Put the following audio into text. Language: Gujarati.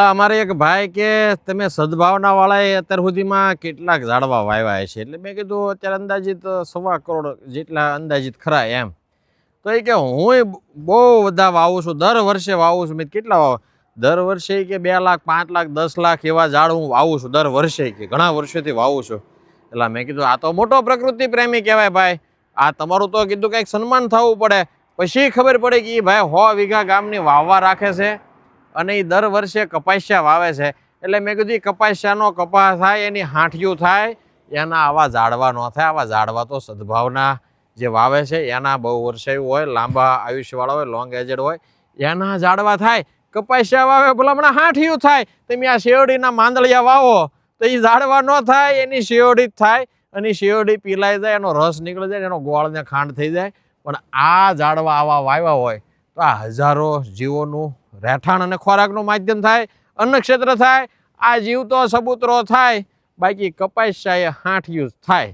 અમારે એક ભાઈ કે તમે સદભાવના વાળાએ અત્યાર સુધીમાં કેટલાક ઝાડવા વાવ્યા છે એટલે મેં કીધું અત્યારે અંદાજિત 1.25 કરોડ જેટલા અંદાજિત ખરા એમ. તો એ કે હું બહુ બધા વાવું છું, દર વર્ષે વાવું છું. મેં કેટલા વાવ દર વર્ષે કે 2 લાખ 5 લાખ 10 લાખ એવા ઝાડ હું વાવું છું દર વર્ષે, કે ઘણા વર્ષોથી વાવું છું. એટલે મેં કીધું આ તો મોટો પ્રકૃતિ પ્રેમી કહેવાય ભાઈ, આ તમારું તો કીધું કંઈક સન્માન થવું પડે. પછી ખબર પડે કે એ ભાઈ 100 વીઘા ગામની વાવવા રાખે છે અને એ દર વર્ષે કપાસિયા વાવે છે. એટલે મેં કીધું કપાસિયાનો કપાસ થાય, એની હાંઠિયું થાય, એના આવા ઝાડવા ન થાય. આવા ઝાડવા તો સદભાવના જે વાવે છે એના બહુ વર્ષાયું હોય, લાંબા આયુષ્યવાળા હોય, લોંગ એજેડ હોય, એના ઝાડવા થાય. કપાસિયા વાવે ભલામણા હાંઠિયું થાય. તમે આ શેરડીના માંદળિયા વાવો તો એ ઝાડવા ન થાય, એની શેરડી જ થાય અને શેરડી પીલાઈ જાય, એનો રસ નીકળી જાય, એનો ગોળ ને ખાંડ થઈ જાય. પણ આ ઝાડવા આવા વાવ્યા હોય તો આ હજારો જીવોનું રહેઠાણ અને ખોરાકનું માધ્યમ થાય, અન્ન ક્ષેત્ર થાય, આ જીવ તો સબૂતરો થાય. બાકી કપાસિયા એ હાંઠિયું થાય.